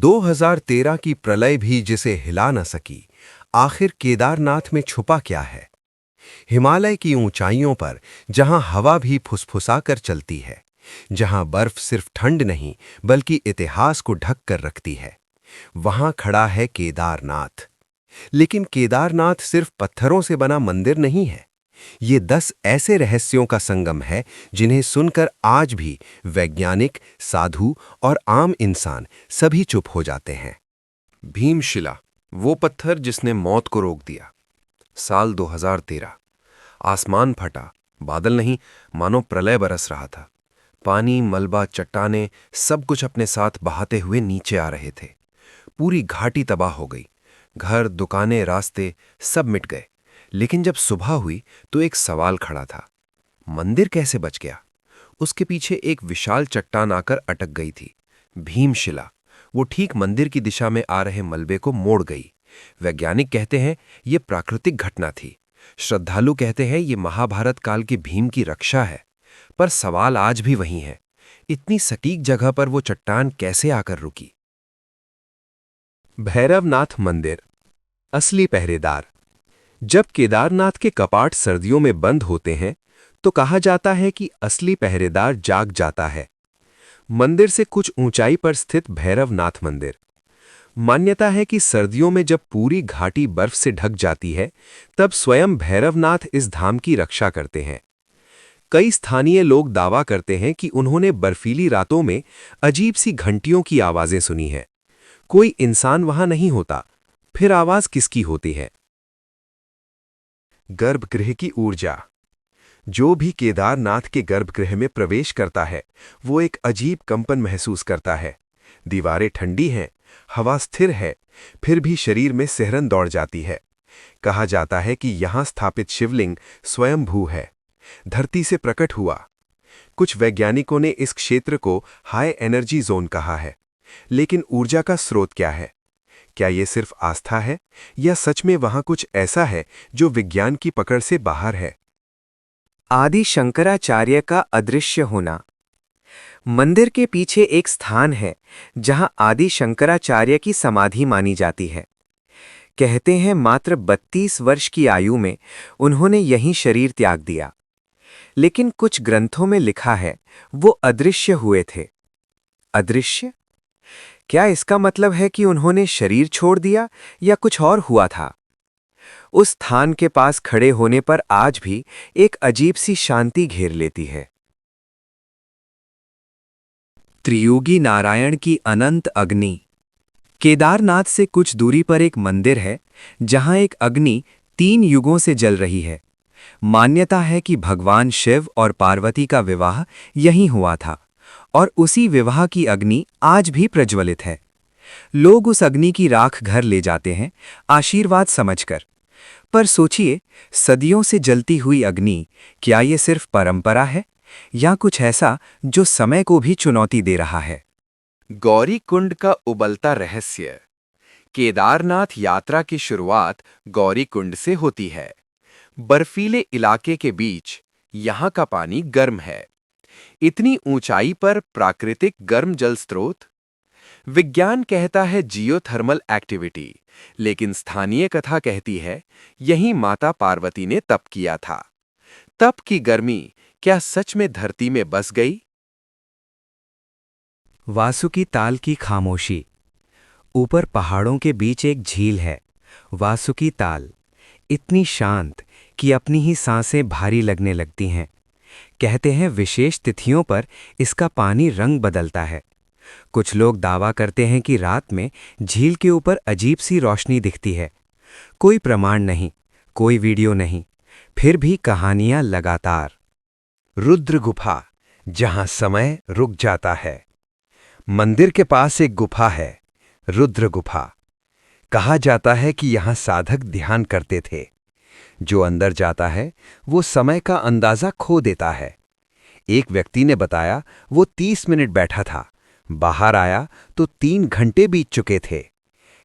2013 की प्रलय भी जिसे हिला न सकी, आखिर केदारनाथ में छुपा क्या है? हिमालय की ऊंचाइयों पर, जहां हवा भी फुसफुसाकर चलती है, जहां बर्फ सिर्फ ठंड नहीं बल्कि इतिहास को ढक कर रखती है, वहां खड़ा है केदारनाथ। लेकिन केदारनाथ सिर्फ पत्थरों से बना मंदिर नहीं है। ये 10 ऐसे रहस्यों का संगम है जिन्हें सुनकर आज भी वैज्ञानिक, साधु और आम इंसान सभी चुप हो जाते हैं। भीमशिला, वो पत्थर जिसने मौत को रोक दिया। साल 2013। आसमान फटा, बादल नहीं, मानो प्रलय बरस रहा था। पानी, मलबा, चट्टानें, सब कुछ अपने साथ बहाते हुए नीचे आ रहे थे। पूरी घाटी तबाह हो गई। घर, दुकानें, रास्ते सब मिट गए। लेकिन जब सुबह हुई तो एक सवाल खड़ा था, मंदिर कैसे बच गया? उसके पीछे एक विशाल चट्टान आकर अटक गई थी। भीमशिला, वो ठीक मंदिर की दिशा में आ रहे मलबे को मोड़ गई। वैज्ञानिक कहते हैं ये प्राकृतिक घटना थी। श्रद्धालु कहते हैं ये महाभारत काल के भीम की रक्षा है। पर सवाल आज भी वही है, इतनी सटीक जगह पर वो चट्टान कैसे आकर रुकी? भैरवनाथ मंदिर, असली पहरेदार। जब केदारनाथ के कपाट सर्दियों में बंद होते हैं, तो कहा जाता है कि असली पहरेदार जाग जाता है। मंदिर से कुछ ऊंचाई पर स्थित भैरवनाथ मंदिर। मान्यता है कि सर्दियों में जब पूरी घाटी बर्फ से ढक जाती है, तब स्वयं भैरवनाथ इस धाम की रक्षा करते हैं। कई स्थानीय लोग दावा करते हैं कि उन्होंने बर्फीली रातों में अजीब सी घंटियों की आवाजें सुनी हैं। कोई इंसान वहां नहीं होता, फिर आवाज किसकी होती है? गर्भगृह की ऊर्जा। जो भी केदारनाथ के गर्भगृह में प्रवेश करता है, वो एक अजीब कंपन महसूस करता है। दीवारें ठंडी हैं, हवा स्थिर है, फिर भी शरीर में सिहरन दौड़ जाती है। कहा जाता है कि यहां स्थापित शिवलिंग स्वयंभू है, धरती से प्रकट हुआ। कुछ वैज्ञानिकों ने इस क्षेत्र को हाई एनर्जी जोन कहा है। लेकिन ऊर्जा का स्रोत क्या है? क्या ये सिर्फ आस्था है, या सच में वहां कुछ ऐसा है जो विज्ञान की पकड़ से बाहर है? आदि शंकराचार्य का अदृश्य होना। मंदिर के पीछे एक स्थान है जहां आदि शंकराचार्य की समाधि मानी जाती है। कहते हैं मात्र 32 वर्ष की आयु में उन्होंने यहीं शरीर त्याग दिया। लेकिन कुछ ग्रंथों में लिखा है वो अदृश्य हुए थे। अदृश्य? क्या इसका मतलब है कि उन्होंने शरीर छोड़ दिया या कुछ और हुआ था? उस स्थान के पास खड़े होने पर आज भी एक अजीब सी शांति घेर लेती है। त्रियुगी नारायण की अनंत अग्नि। केदारनाथ से कुछ दूरी पर एक मंदिर है जहां एक अग्नि 3 युगों से जल रही है। मान्यता है कि भगवान शिव और पार्वती का विवाह यहीं हुआ था और उसी विवाह की अग्नि आज भी प्रज्वलित है। लोग उस अग्नि की राख घर ले जाते हैं, आशीर्वाद समझकर। पर सोचिए, सदियों से जलती हुई अग्नि, क्या ये सिर्फ परंपरा है या कुछ ऐसा जो समय को भी चुनौती दे रहा है? गौरी कुंड का उबलता रहस्य। केदारनाथ यात्रा की शुरुआत गौरी कुंड से होती है। बर्फीले इलाके के बीच यहां का पानी गर्म है। इतनी ऊंचाई पर प्राकृतिक गर्म जल स्रोत। विज्ञान कहता है जियोथर्मल एक्टिविटी, लेकिन स्थानीय कथा कहती है यहीं माता पार्वती ने तप किया था। तप की गर्मी क्या सच में धरती में बस गई? वासुकी ताल की खामोशी। ऊपर पहाड़ों के बीच एक झील है, वासुकी ताल। इतनी शांत कि अपनी ही सांसें भारी लगने लगती हैं। कहते हैं विशेष तिथियों पर इसका पानी रंग बदलता है। कुछ लोग दावा करते हैं कि रात में झील के ऊपर अजीब सी रोशनी दिखती है। कोई प्रमाण नहीं, कोई वीडियो नहीं, फिर भी कहानियां लगातार। रुद्र गुफा, जहां समय रुक जाता है। मंदिर के पास एक गुफा है, रुद्र गुफा। कहा जाता है कि यहां साधक ध्यान करते थे। जो अंदर जाता है वो समय का अंदाजा खो देता है। एक व्यक्ति ने बताया वो 30 मिनट बैठा था, बाहर आया तो 3 घंटे बीत चुके थे।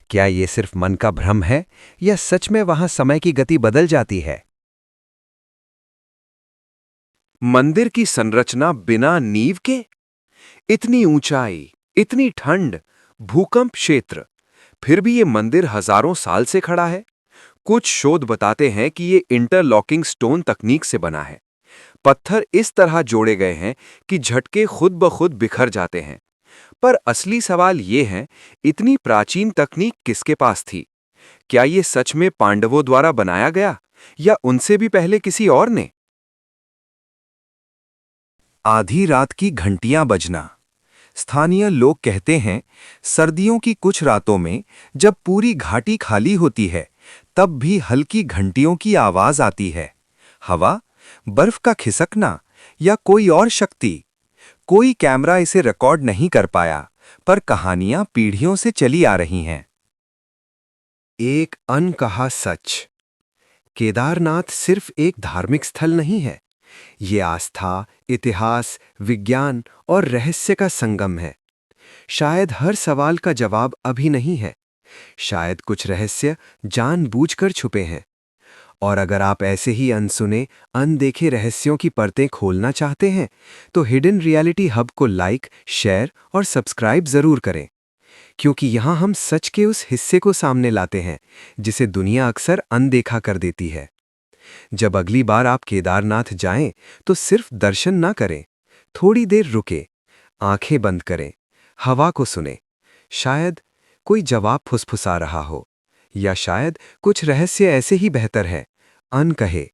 क्या ये सिर्फ मन का भ्रम है या सच में वहां समय की गति बदल जाती है? मंदिर की संरचना बिना नींव के? इतनी ऊंचाई, इतनी ठंड भूकंप क्षेत्र, फिर भी ये मंदिर हजारों साल से खड़ा है। कुछ शोध बताते हैं कि ये इंटरलॉकिंग स्टोन तकनीक से बना है। पत्थर इस तरह जोड़े गए हैं कि झटके खुद ब खुद बिखर जाते हैं। पर असली सवाल ये है, इतनी प्राचीन तकनीक किसके पास थी? क्या ये सच में पांडवों द्वारा बनाया गया या उनसे भी पहले किसी और ने? आधी रात की घंटियां बजना। स्थानीय लोग कहते हैं, सर्दियों की कुछ रातों में जब पूरी घाटी खाली होती है, तब भी हल्की घंटियों की आवाज आती है। हवा, बर्फ का खिसकना या कोई और शक्ति? कोई कैमरा इसे रिकॉर्ड नहीं कर पाया, पर कहानियां पीढ़ियों से चली आ रही हैं। एक अनकहा सच, केदारनाथ सिर्फ एक धार्मिक स्थल नहीं है। ये आस्था, इतिहास, विज्ञान और रहस्य का संगम है। शायद हर सवाल का जवाब अभी नहीं है। शायद कुछ रहस्य जानबूझकर छुपे हैं। और अगर आप ऐसे ही अनसुने, अनदेखे रहस्यों की परतें खोलना चाहते हैं, तो हिडन रियलिटी हब को लाइक, शेयर और सब्सक्राइब जरूर करें। क्योंकि यहाँ हम सच के उस हिस्से को सामने लाते हैं जिसे दुनिया अक्सर अनदेखा कर देती है। जब अगली बार आप केदारनाथ जाएं, तो सिर्फ दर्शन ना करें, थोड़ी देर रुके, आंखें बंद करें, हवा को सुने। शायद कोई जवाब फुसफुसा रहा हो, या शायद कुछ रहस्य ऐसे ही बेहतर है, अनकहे।